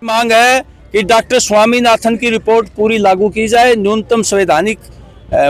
मांग है कि डॉक्टर स्वामीनाथन की रिपोर्ट पूरी लागू की जाए। न्यूनतम संवैधानिक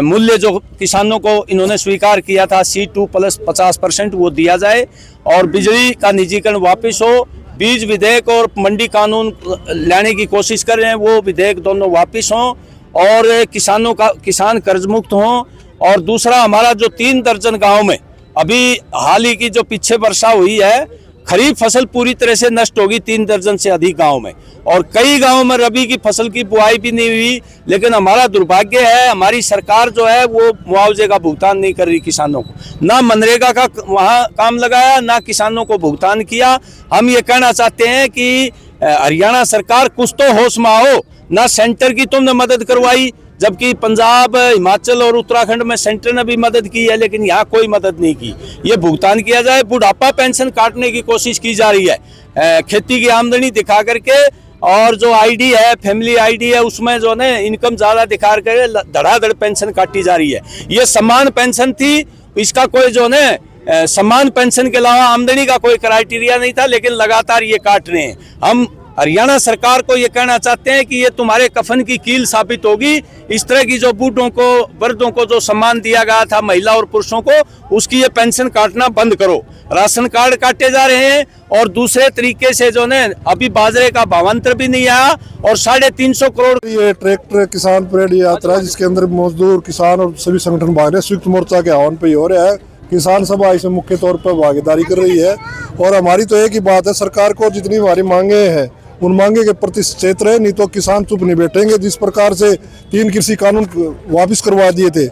मूल्य जो किसानों को इन्होंने स्वीकार किया था C2 प्लस 50% वो दिया जाए और बिजली का निजीकरण वापस हो। बीज विधेयक और मंडी कानून लाने की कोशिश कर रहे हैं, वो विधेयक दोनों वापस हों और किसान कर्ज मुक्त हों। और दूसरा, हमारा जो 3 दर्जन गाँव में अभी हाल ही की जो पीछे वर्षा हुई है, खरीफ फसल पूरी तरह से नष्ट होगी 3 दर्जन से अधिक गांव में, और कई गांवों में रबी की फसल की बुआई भी नहीं हुई। लेकिन हमारा दुर्भाग्य है, हमारी सरकार जो है वो मुआवजे का भुगतान नहीं कर रही किसानों को। ना मनरेगा का वहाँ काम लगाया, ना किसानों को भुगतान किया। हम ये कहना चाहते हैं कि हरियाणा सरकार कुछ तो होश में आओ। ना सेंटर की तुमने मदद करवाई, जबकि पंजाब, हिमाचल और उत्तराखंड में सेंटर ने भी मदद की है, लेकिन यहाँ कोई मदद नहीं की। ये भुगतान किया जाए। बुढ़ापा पेंशन काटने की कोशिश की जा रही है खेती की आमदनी दिखा करके, और जो आईडी है, फैमिली आईडी है, उसमें जो है इनकम ज़्यादा दिखा करके धड़ाधड़ पेंशन काटी जा रही है। ये समान पेंशन थी, इसका कोई जो है समान पेंशन के अलावा आमदनी का कोई क्राइटेरिया नहीं था, लेकिन लगातार ये काट रहे हैं। हम हरियाणा सरकार को ये कहना चाहते हैं कि ये तुम्हारे कफन की कील साबित होगी। इस तरह की जो बूढ़ों को, वृद्धों को जो सम्मान दिया गया था, महिला और पुरुषों को, उसकी ये पेंशन काटना बंद करो। राशन कार्ड काटे जा रहे हैं और दूसरे तरीके से जो है अभी बाजरे का भावांतर भी नहीं आया और 350 करोड़। ये ट्रैक्टर किसान परेड यात्रा जिसके अंदर मजदूर, किसान और सभी संगठन भाग रहे हैं, संयुक्त मोर्चा के आह्वान पे ही हो रहा है। किसान सभा इसमें मुख्य तौर पर भागीदारी कर रही है और हमारी तो एक ही बात है, सरकार को जितनी हमारी मांगे हैं उन मांगे के प्रति सचेत रहे, नहीं तो किसान चुप नहीं बैठेंगे। जिस प्रकार से 3 कृषि कानून वापस करवा दिए थे,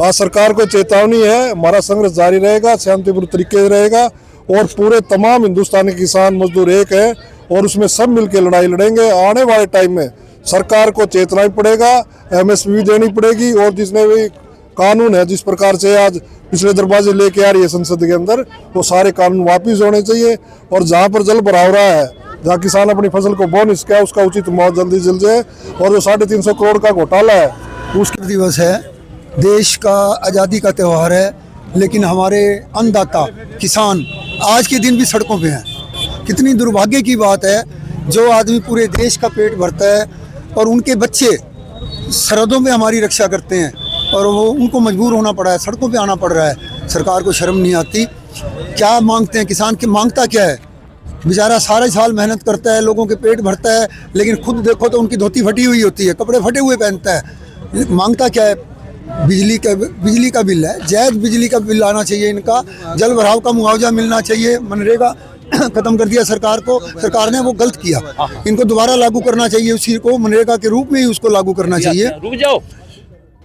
आज सरकार को चेतावनी है, हमारा संघर्ष जारी रहेगा, शांतिपूर्ण तरीके से रहेगा और पूरे तमाम हिंदुस्तानी किसान मजदूर एक है और उसमें सब मिलकर लड़ाई लड़ेंगे। आने वाले टाइम में सरकार को चेतना ही पड़ेगा, MSP भी देनी पड़ेगी और जिसने भी कानून है, जिस प्रकार से आज पिछले दरवाजे लेके आ रही है संसद के अंदर, वो सारे कानून वापिस होने चाहिए। और जहाँ पर जल भराव रहा है, जहाँ किसान अपनी फसल को बोनस किया, उसका उचित मुआवजा जल्दी जल जाए। और जो 350 करोड़ का घोटाला है, उसका दिवस है, देश का आज़ादी का त्यौहार है, लेकिन हमारे अन्नदाता किसान आज के दिन भी सड़कों पे हैं। कितनी दुर्भाग्य की बात है, जो आदमी पूरे देश का पेट भरता है और उनके बच्चे सरहदों में हमारी रक्षा करते हैं और वो उनको मजबूर होना पड़ा है, सड़कों पे आना पड़ रहा है। सरकार को शर्म नहीं आती। क्या मांगते हैं किसान? की मांगता क्या है? बेचारा सारे साल मेहनत करता है, लोगों के पेट भरता है, लेकिन खुद देखो तो उनकी धोती फटी हुई होती है, कपड़े फटे हुए पहनता है। मांगता क्या है? बिजली का बिल है, जायज़ बिजली का बिल आना चाहिए इनका, जल भराव का मुआवजा मिलना चाहिए। मनरेगा खत्म कर दिया सरकार ने, वो गलत किया। इनको दोबारा लागू करना चाहिए, उसी को मनरेगा के रूप में ही उसको लागू करना चाहिए। रुक जाओ,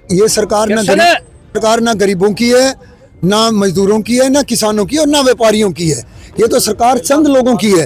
ये सरकार ना गरीबों की है, ना मजदूरों की है, ना किसानों की और ना व्यापारियों की है। ये तो सरकार चंद लोगों की है,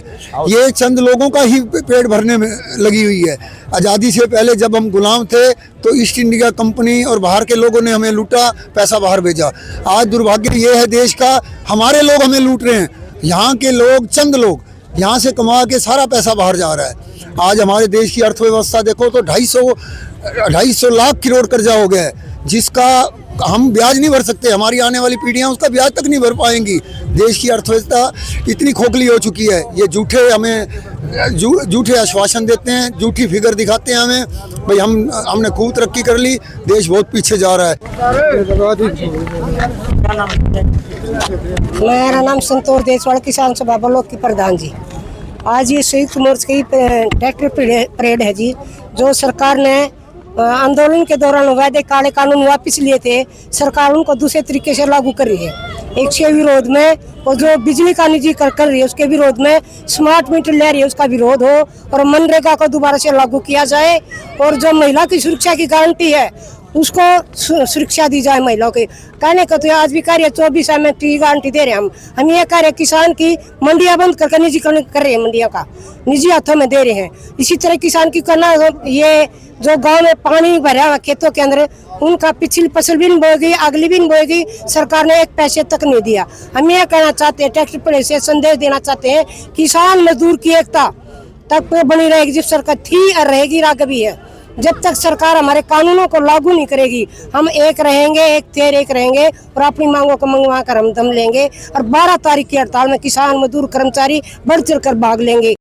ये चंद लोगों का ही पेट भरने में लगी हुई है। आज़ादी से पहले जब हम गुलाम थे तो ईस्ट इंडिया कंपनी और बाहर के लोगों ने हमें लूटा, पैसा बाहर भेजा। आज दुर्भाग्य ये है देश का, हमारे लोग हमें लूट रहे हैं। यहाँ के लोग, चंद लोग यहाँ से कमा के सारा पैसा बाहर जा रहा है। आज हमारे देश की अर्थव्यवस्था देखो तो 250 लाख करोड़ कर्जा हो गया है, जिसका हम ब्याज नहीं भर सकते। हमारी आने वाली पीढ़ियां उसका ब्याज तक नहीं भर पाएंगी। देश की अर्थव्यवस्था इतनी खोखली हो चुकी है। ये झूठे आश्वासन देते हैं, झूठी फिगर दिखाते हैं हमें, भाई हमने खूब तरक्की कर ली, देश बहुत पीछे जा रहा है। मेरा नाम संतोष देशवाल, किसान सभा ब्लॉक की प्रधान जी। आज ये संयुक्त मोर्चा की ट्रैक्टर परेड है जी, जो सरकार ने आंदोलन के दौरान वादे काले कानून वापस लिए थे, सरकार उनको दूसरे तरीके से लागू कर रही है। एक के विरोध में, और जो बिजली का निजीकरण कर रही है उसके विरोध में, स्मार्ट मीटर ले रही है उसका विरोध हो, और मनरेगा को दोबारा से लागू किया जाए, और जो महिला की सुरक्षा की गारंटी है उसको सुरक्षा दी जाए महिलाओं के। कहने का तो आज भी कह रहे 24 में की गारंटी दे रहे हैं हम ये कह रहे किसान की मंडियां बंद करके निजीकरण कर रहे हैं, मंडियों का निजी हाथों में दे रहे हैं। इसी तरह किसान की करना, ये जो गांव में पानी भरा हुआ खेतों के अंदर, उनका पिछली फसल भी नहीं बोएगी, अगली भी नहीं बोएगी, सरकार ने 1 पैसे तक नहीं दिया। हम ये कहना चाहते हैं, ट्रैक्टर पर से संदेश देना चाहते हैं, किसान मजदूर की एकता तक बनी रहेगी जब सरकार थी और रहेगी, आगे भी है। जब तक सरकार हमारे कानूनों को लागू नहीं करेगी, हम एक रहेंगे, एक रहेंगे और अपनी मांगों को मंगवा कर हम दम लेंगे। और 12 तारीख की हड़ताल में किसान, मजदूर, कर्मचारी बढ़ चढ़ कर भाग लेंगे।